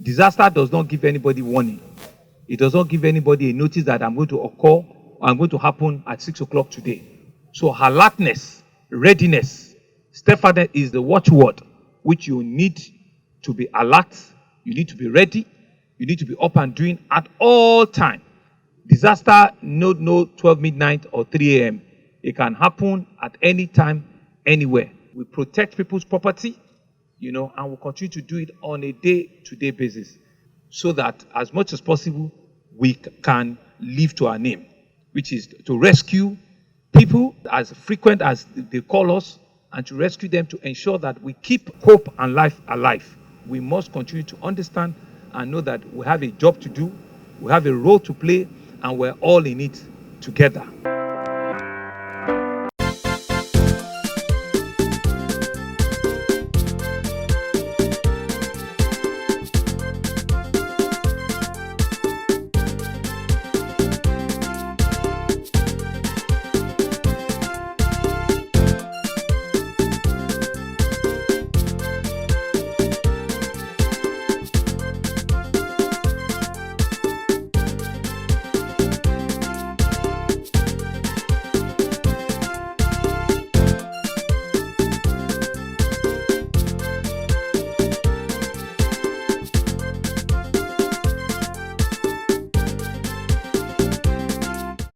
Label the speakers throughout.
Speaker 1: Disaster does not give anybody warning. It does not give anybody a notice that I'm going to occur or I'm going to happen at 6 o'clock today. So alertness, readiness, steadfastness is the watchword which you need to be alert, you need to be ready, you need to be up and doing at all time. Disaster, no 12 midnight or 3 a.m. It can happen at any time, anywhere. We protect people's property, and we'll continue to do it on a day-to-day basis so that as much as possible, we can live to our name, which is to rescue people as frequent as they call us and to rescue them to ensure that we keep hope and life alive. We must continue to understand and know that we have a job to do, we have a role to play, and we're all in it together.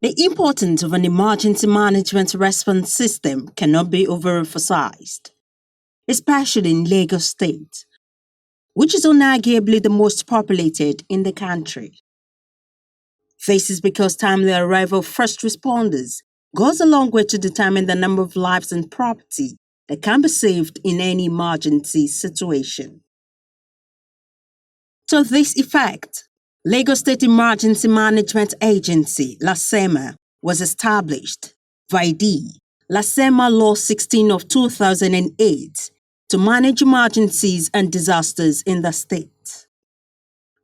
Speaker 2: The importance of an emergency management response system cannot be overemphasized, especially in Lagos State, which is unarguably the most populated in the country. This is because timely arrival of first responders goes a long way to determine the number of lives and property that can be saved in any emergency situation. To this effect, Lagos State Emergency Management Agency, Lasema, was established by the Lasema Law 16 of 2008 to manage emergencies and disasters in the state.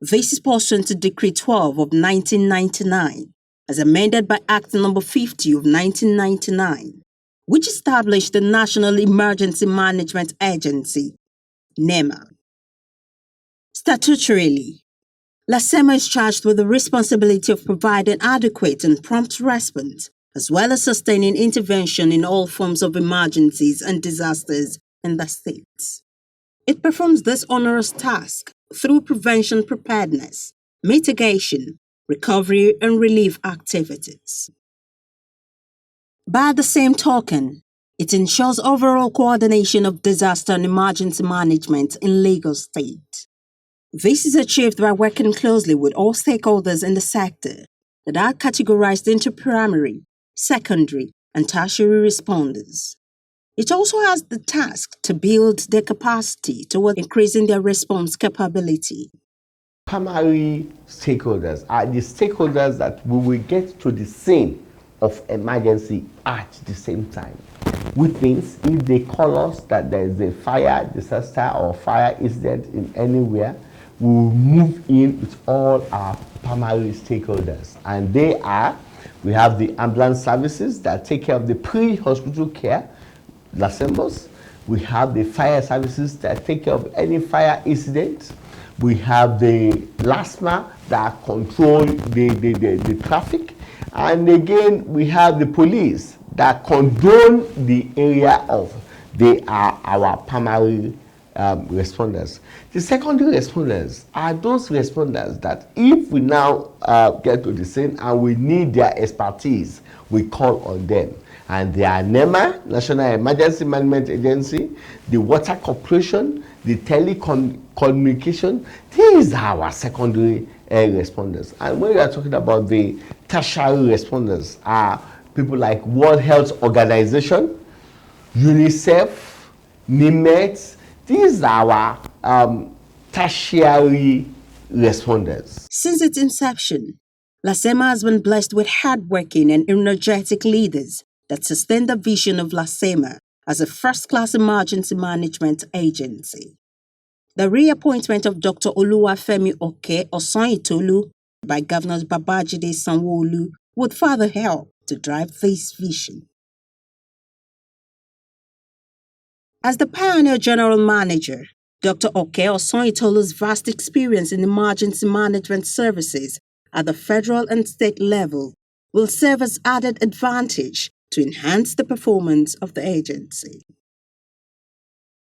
Speaker 2: This is pursuant to Decree 12 of 1999, as amended by Act No. 50 of 1999, which established the National Emergency Management Agency, NEMA. Statutorily, Lasema is charged with the responsibility of providing adequate and prompt response, as well as sustaining intervention in all forms of emergencies and disasters in the state. It performs this onerous task through prevention preparedness, mitigation, recovery, and relief activities. By the same token, it ensures overall coordination of disaster and emergency management in Lagos State. This is achieved by working closely with all stakeholders in the sector that are categorized into primary, secondary, and tertiary responders. It also has the task to build their capacity toward increasing their response capability.
Speaker 3: Primary stakeholders are the stakeholders that we will get to the scene of emergency at the same time. Which means if they call us that there is a fire disaster or fire incident in anywhere, we will move in with all our primary stakeholders. And we have the ambulance services that take care of the pre-hospital care, Lasemos. We have the fire services that take care of any fire incident. We have the Lasema that control the traffic. And again, we have the police that condone the area of, they are our primary responders. The secondary responders are those responders that if we now get to the scene and we need their expertise, we call on them. And they are NEMA, National Emergency Management Agency, the Water Corporation, the telecommunication. These are our secondary responders. And when we are talking about the tertiary responders, are people like World Health Organization, UNICEF, NIMET. These are our tertiary responders.
Speaker 2: Since its inception, Lasema has been blessed with hardworking and energetic leaders that sustain the vision of Lasema as a first-class emergency management agency. The reappointment of Dr. Oluwafemi Oke Osanyitolu by Governor Babajide Sanwo-Olu would further help to drive this vision. As the pioneer general manager, Dr. Oke Osoitolu's vast experience in emergency management services at the federal and state level will serve as added advantage to enhance the performance of the agency.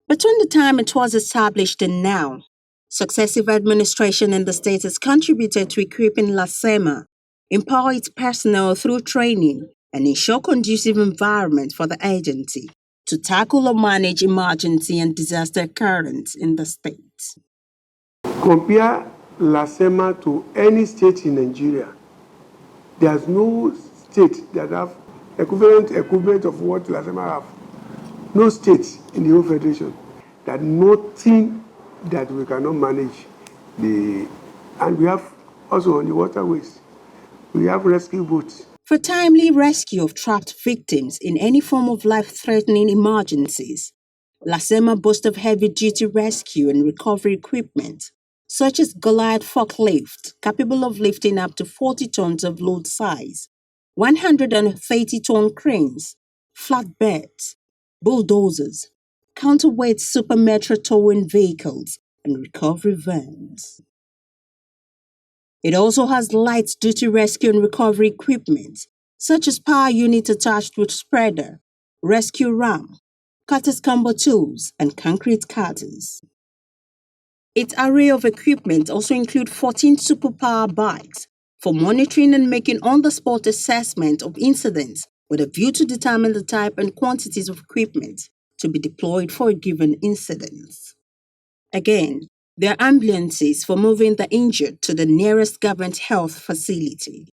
Speaker 2: Between the time it was established and now, successive administration in the state has contributed to equipping Lasema, empower its personnel through training, and ensure conducive environment for the agency to tackle or manage emergency and disaster occurrence in the state.
Speaker 4: Compare Lasema to any state in Nigeria. There's no state that have equivalent of what Lasema have. No state in the whole federation that nothing that we cannot manage. And we have also on the waterways, we have rescue boats.
Speaker 2: For timely rescue of trapped victims in any form of life-threatening emergencies, Lasema boasts of heavy-duty rescue and recovery equipment, such as Goliath forklift, capable of lifting up to 40 tons of load size, 130-ton cranes, flatbeds, bulldozers, counterweight super metro towing vehicles, and recovery vans. It also has light-duty rescue and recovery equipment, such as power unit attached with spreader, rescue ram, cutters combo tools, and concrete cutters. Its array of equipment also include 14 superpower bikes for monitoring and making on-the-spot assessment of incidents with a view to determine the type and quantities of equipment to be deployed for a given incident. Again, there are ambulances for moving the injured to the nearest government health facility.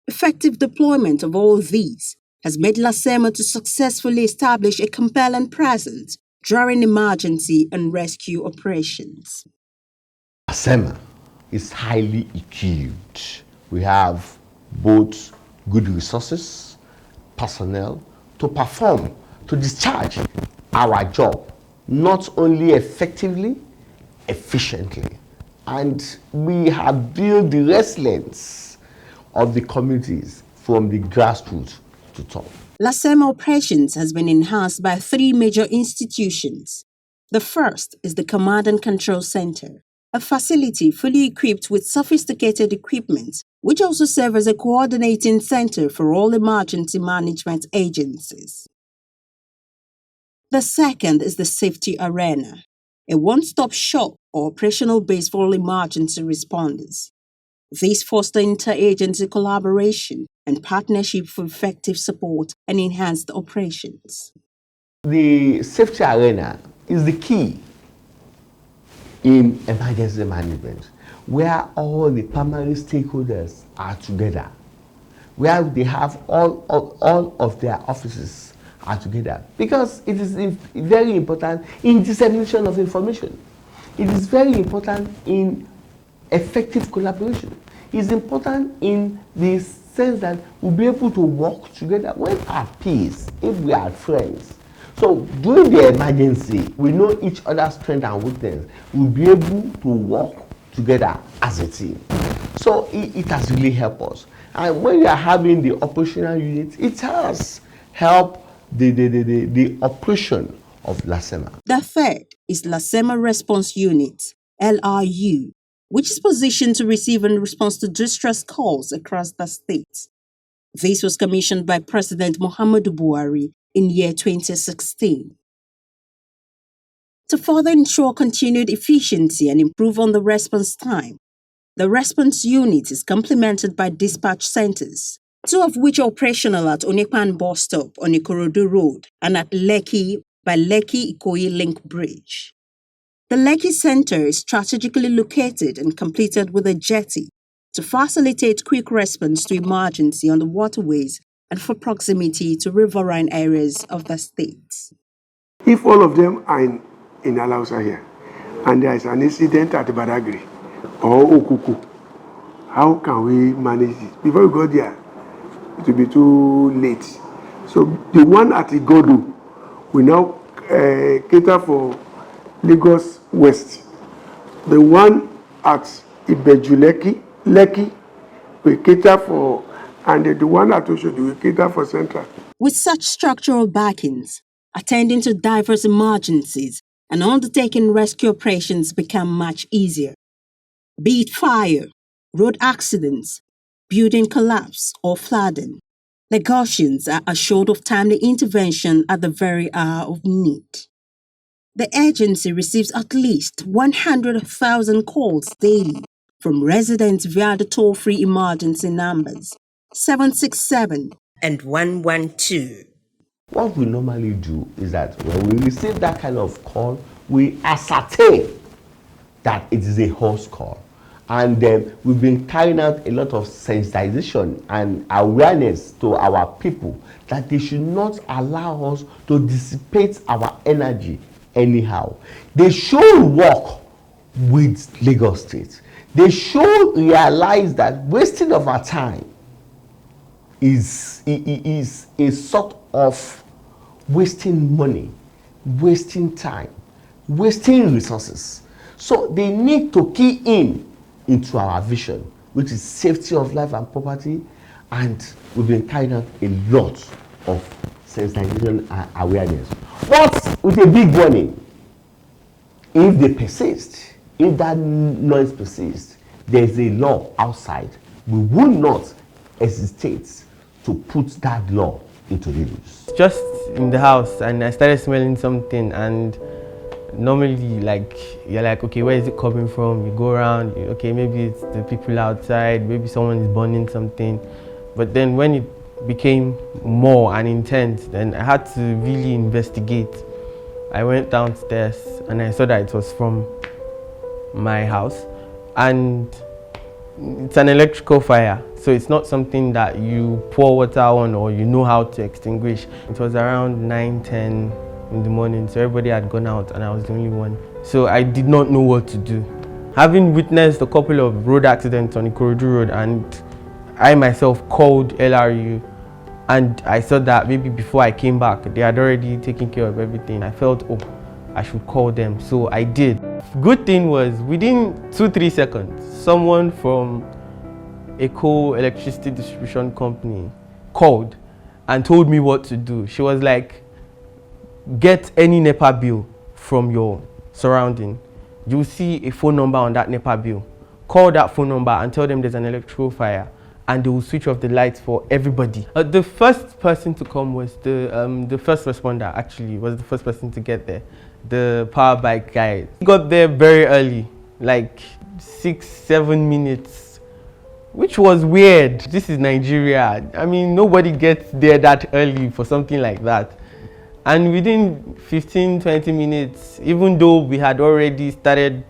Speaker 2: Effective deployment of all these has made Lasema to successfully establish a compelling presence during emergency and rescue operations.
Speaker 3: Lasema is highly equipped. We have both good resources, personnel to perform, to discharge our job, not only effectively, efficiently. And we have built the resilience of the communities from the grassroots to top.
Speaker 2: Lasema operations has been enhanced by 3 major institutions. The first is the Command and Control Center, a facility fully equipped with sophisticated equipment, which also serves as a coordinating center for all emergency management agencies. The second is the Safety Arena, a one-stop shop or operational base for all emergency responders. These foster interagency collaboration and partnership for effective support and enhanced operations.
Speaker 3: The Safety Arena is the key in emergency management, where all the primary stakeholders are together, where they have all of their offices are together, because it is very important in dissemination of information. It is very important in effective collaboration. It's important in the sense that we'll be able to work together when at peace, if we are friends. So during the emergency, we know each other's strength and weakness. We'll be able to work together as a team. So it has really helped us. And when we are having the operational unit, it has helped the operation of Lasema.
Speaker 2: The third is Lasema Response Unit, LRU, which is positioned to receive and respond to distress calls across the state. This was commissioned by President Muhammadu Buhari in year 2016. To further ensure continued efficiency and improve on the response time, the response unit is complemented by dispatch centers, 2 of which are operational at Onipan bus stop on Ikorodu Road and at Lekki by Lekki-Ikoyi Link Bridge. The Lekki Center is strategically located and completed with a jetty to facilitate quick response to emergency on the waterways and for proximity to riverine areas of the state.
Speaker 4: If all of them are in Alausa here, and there is an incident at Badagry or Okuku, how can we manage it? Before we go there, it will be too late. So the one at Igodu will now cater for Lagos West. The one at Ibeju Lekki will cater for, and the one at Oshodi will cater for Central.
Speaker 2: With such structural backings, attending to diverse emergencies and undertaking rescue operations become much easier. Be it fire, road accidents, building collapse, or flooding, Lagosians are assured of timely intervention at the very hour of need. The agency receives at least 100,000 calls daily from residents via the toll-free emergency numbers 767 and 112.
Speaker 3: What we normally do is that when we receive that kind of call, we ascertain that it is a host call. And we've been carrying out a lot of sensitization and awareness to our people that they should not allow us to dissipate our energy anyhow. They should work with Lagos State. They should realize that wasting of our time is a sort of wasting money, wasting time, wasting resources. So they need to key in into our vision, which is safety of life and property, and we've been carrying out a lot of sensitization and awareness. But with a big warning, if they persist, if that noise persists, there's a law outside. We will not hesitate to put that law into use.
Speaker 5: Just in the house, and I started smelling something, and normally, like, you're like, okay, where is it coming from? You go around, okay, maybe it's the people outside, maybe someone is burning something. But then when it became more and intense, then I had to really investigate. I went downstairs and I saw that it was from my house, and it's an electrical fire, so it's not something that you pour water on or you know how to extinguish. It was around 9:10 in the morning, so everybody had gone out and I was the only one. So I did not know what to do. Having witnessed a couple of road accidents on Ikorodu Road, and I myself called LRU, and I saw that maybe before I came back, they had already taken care of everything. I felt, oh, I should call them, so I did. Good thing was, within 2-3 seconds, someone from a co-electricity distribution company called and told me what to do. She was like, get any NEPA bill from your surrounding. You'll see a phone number on that NEPA bill. Call that phone number and tell them there's an electrical fire, and they will switch off the lights for everybody. The first person to come was the first responder, actually, was the first person to get there. The power bike guy. He got there very early, like 6-7 minutes, which was weird. This is Nigeria. I mean, nobody gets there that early for something like that. And within 15-20 minutes, even though we had already started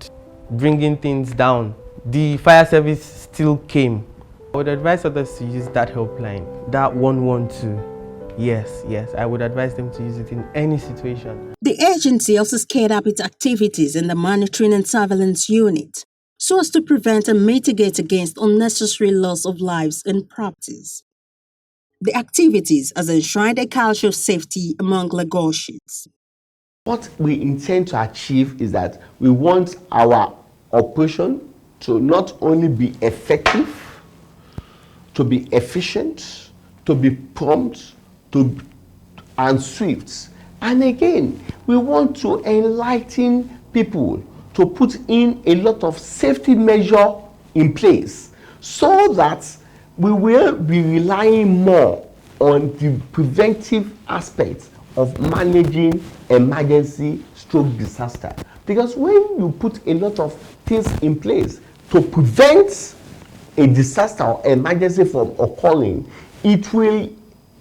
Speaker 5: bringing things down, the fire service still came. I would advise others to use that helpline, that 112. Yes, I would advise them to use it in any situation.
Speaker 2: The agency also scaled up its activities in the monitoring and surveillance unit so as to prevent and mitigate against unnecessary loss of lives and properties. The activities has enshrined a culture of safety among Lagosians.
Speaker 3: What we intend to achieve is that we want our operation to not only be effective, to be efficient, to be prompt, and swift. And again, we want to enlighten people to put in a lot of safety measure in place so that we will be relying more on the preventive aspects of managing emergency stroke disaster. Because when you put a lot of things in place to prevent a disaster or emergency from occurring, it will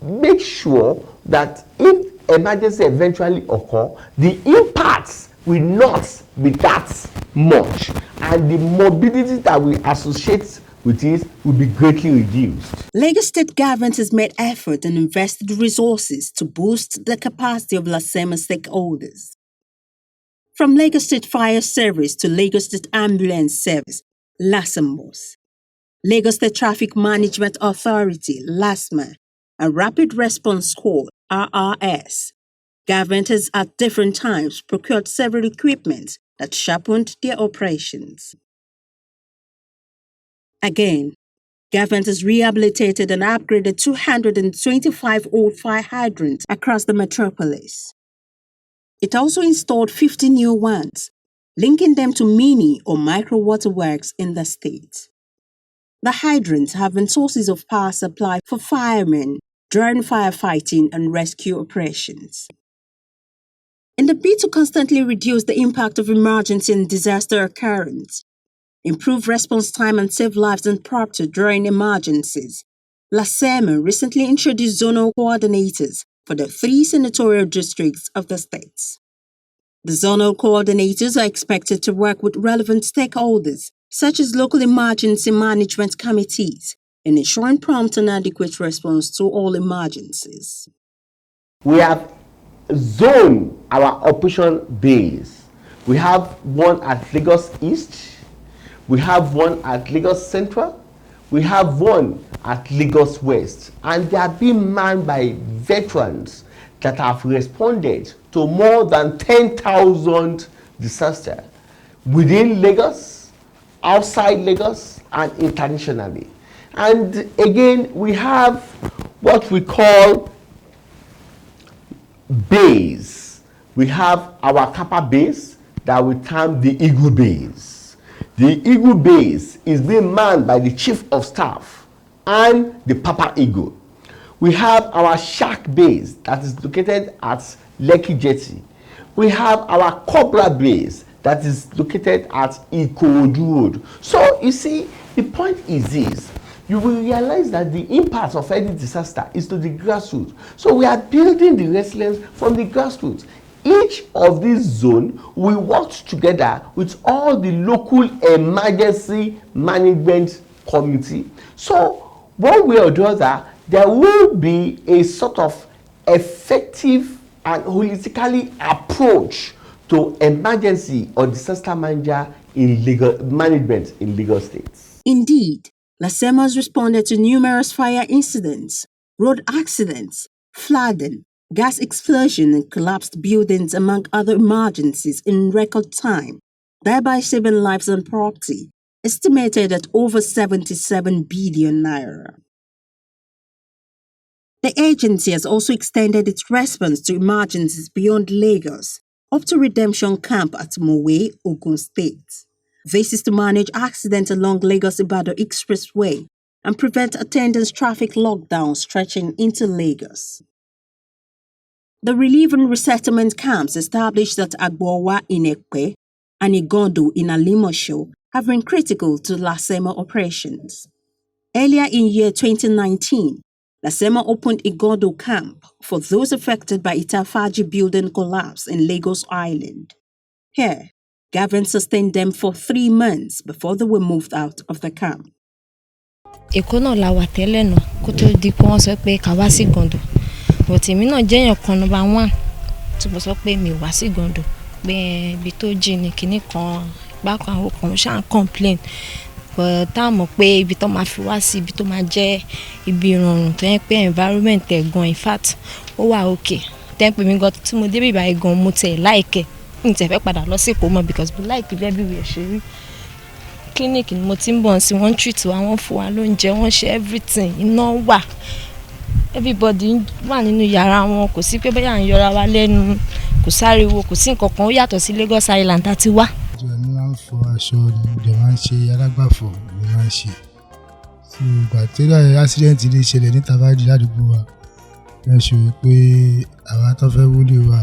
Speaker 3: make sure that if emergency eventually occur, the impacts will not be that much, and the mobility that we associate with it will be greatly reduced.
Speaker 2: Lagos State government has made effort and invested resources to boost the capacity of Lasema stakeholders. From Lagos State Fire Service to Lagos State Ambulance Service, Lasemos, Lagos State Traffic Management Authority, LASMA, and Rapid Response Squad, RRS, government has at different times procured several equipment that sharpened their operations. Again, government has rehabilitated and upgraded 225 old fire hydrants across the metropolis. It also installed 50 new ones, linking them to mini or micro waterworks in the state. The hydrants have been sources of power supply for firemen during firefighting and rescue operations. In the bid to constantly reduce the impact of emergency and disaster occurrence, improve response time and save lives and property during emergencies, Lasema recently introduced zonal coordinators for the 3 senatorial districts of the states. The zonal coordinators are expected to work with relevant stakeholders, such as local emergency management committees, in ensuring prompt and adequate response to all emergencies.
Speaker 3: We have zoned our operation base. We have one at Lagos East, we have one at Lagos Central, we have one at Lagos West, and they are being manned by veterans that have responded to more than 10,000 disasters within Lagos, outside Lagos, and internationally. And again, we have what we call base. We have our Kappa base that we term the Eagle base. The Eagle base is being manned by the Chief of Staff and the Papa Eagle. We have our Shark base that is located at Lekki Jetty. We have our Cobra base that is located at Ikorodu Road. So you see, the point is this: you will realize that the impact of any disaster is to the grassroots. So we are building the resilience from the grassroots. Each of these zones will work together with all the local emergency management committee. So one way or the other, there will be a sort of effective and holistically approach to emergency or disaster management in Lagos states.
Speaker 2: Indeed, Lasema has responded to numerous fire incidents, road accidents, flooding, gas explosion and collapsed buildings among other emergencies in record time, thereby saving lives and property, estimated at over 77 billion naira. The agency has also extended its response to emergencies beyond Lagos, up to Redemption Camp at Mowe, Ogun State. This is to manage accidents along Lagos-Ibadan Expressway and prevent attendance traffic lockdown stretching into Lagos. The relief and resettlement camps established at Agbowa in Ekpe and Igondo in Alimosho have been critical to Lasema operations. Earlier in year 2019, Lasema opened Igondo camp for those affected by Itafaji building collapse in Lagos Island. Here, Gavin sustained them for 3 months before they were moved out of the camp.
Speaker 6: Èkó náà la wà tẹ́lẹ̀ náà kó tó di pé wọ́n sọ pé ká wá sí Ìgàndò. But èmi náà jẹ́ èèyàn kan number 1 tí mo sọ pé mi wá sí Ìgàndò pé ibi tó jìn ní kinní kan bákan àwọn kan ṣáà complain. But tá mọ̀ pé ibi tó máa fi wá sí ibi tó máa jẹ́ ibi ìrọ̀rùn tó yẹ pé environment ẹ̀ gan in fact ó wà okay. Tẹ́ pé mi gan tí mo dé bí báyìí gan mo tẹ̀ like n tẹ̀ fẹ́ padà lọ sí Èkó mọ́ because mo like everywhere ṣe rí. Clinic ni mo ti ń bọ̀ sí wọ́n treat wa wọ́n fún wa lóúnjẹ wọ́n ṣe everything iná wà everybody wà nínú yàrá wọn kò sí pé bóyá ń yọra wa lẹ́nu kò sáriwo kò sí nǹkan kan ó yàtọ̀ sí Lagos Island àti wá.
Speaker 7: Èmi máa ń fọ aṣọ ni mo dẹ̀ máa ń ṣe alágbàfọ̀ mo máa ń ṣe. So ìgbà tí accident lè ṣẹlẹ̀ ní Tafaji ládùúgbò wa wọ́n ṣe pé àwa tó fẹ́ wọlé wa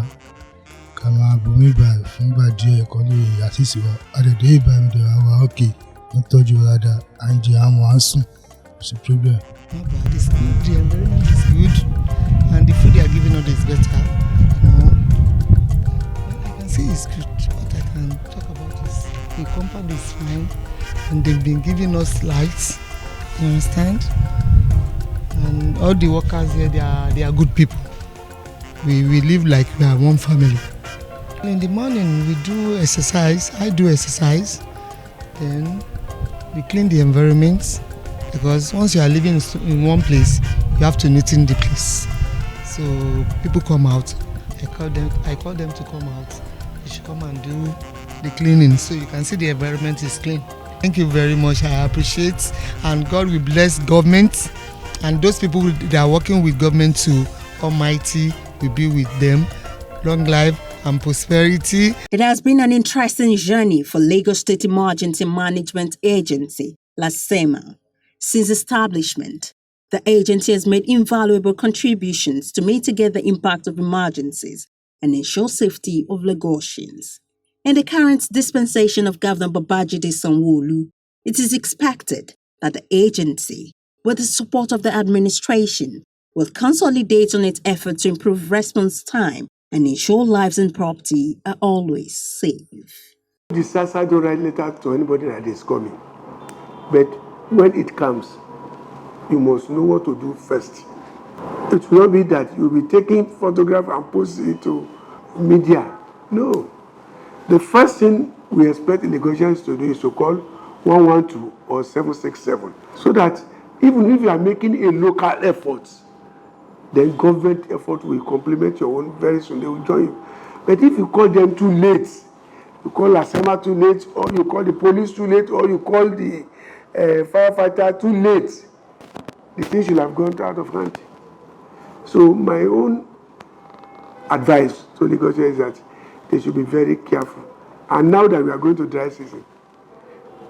Speaker 7: ká máa bomi ìgbà fúngbà díẹ̀ kọ́ lè àṣìṣe wa àdèdè ìgbà mi dẹ̀ wá okay wọ́n tọ́jú wa dáadáa à ń jẹ àwọn à ń sùn kò sí problem.
Speaker 8: Not bad, it's good, the environment is good and the food they are giving us is better. I can see it's good. What I can talk about is the compound is fine and they've been giving us lights, you understand? And all the workers here, they are good people. We live like we are one family. In the morning we do exercise, I do exercise, then we clean the environment because once you are living in one place, you have to neaten the place. So people come out, I call them to come out. They should come and do the cleaning so you can see the environment is clean. Thank you very much, I appreciate, and God will bless government and those people that are working with government too. Almighty will be with them. Long life and prosperity.
Speaker 2: It has been an interesting journey for Lagos State Emergency Management Agency, Lasema. Since establishment, the agency has made invaluable contributions to mitigate the impact of emergencies and ensure safety of Lagosians. In the current dispensation of Governor Babajide Sanwo-Olu, it is expected that the agency, with the support of the administration, will consolidate on its efforts to improve response time and ensure lives and property are always safe.
Speaker 4: Disaster don't write letter to anybody that is coming. But when it comes, you must know what to do first. It will not be that you'll be taking photograph and posting it to media. No. The first thing we expect the negotiations to do is to call 112 or 767, so that even if you are making a local effort, then government effort will complement your own very soon. They will join you. But if you call them too late, you call Lasema too late, or you call the police too late, or you call the firefighter too late, the thing should have gone out of hand. So my own advice to negotiators is that they should be very careful. And now that we are going to dry season,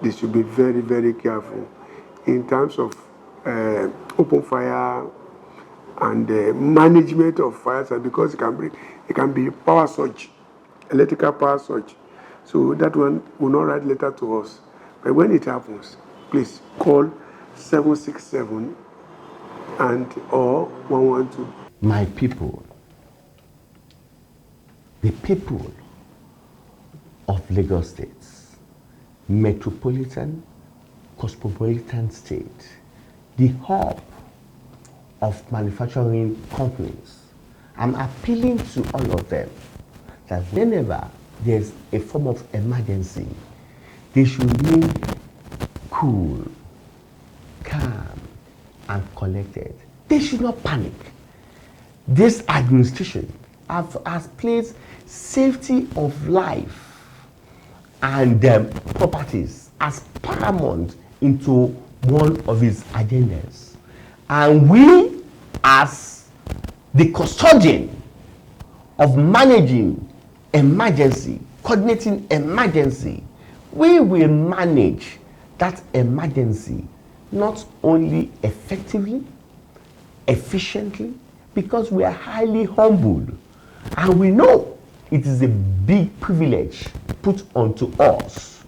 Speaker 4: they should be very, very careful in terms of open fire and management of fires, because it can be power surge, electrical power surge. So that one will not write letter to us. But when it happens, please call 767 and or 112.
Speaker 3: My people, the people of Lagos State, metropolitan, cosmopolitan state, the hub of manufacturing companies, I'm appealing to all of them that whenever there's a form of emergency, they should remain cool, calm, and collected. They should not panic. This administration has placed safety of life and properties as paramount into one of its agendas. And we, as the custodian of managing emergency, coordinating emergency, we will manage that emergency not only effectively, efficiently, because we are highly humbled and we know it is a big privilege put onto us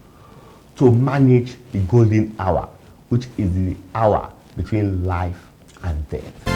Speaker 3: to manage the golden hour, which is the hour between life and death.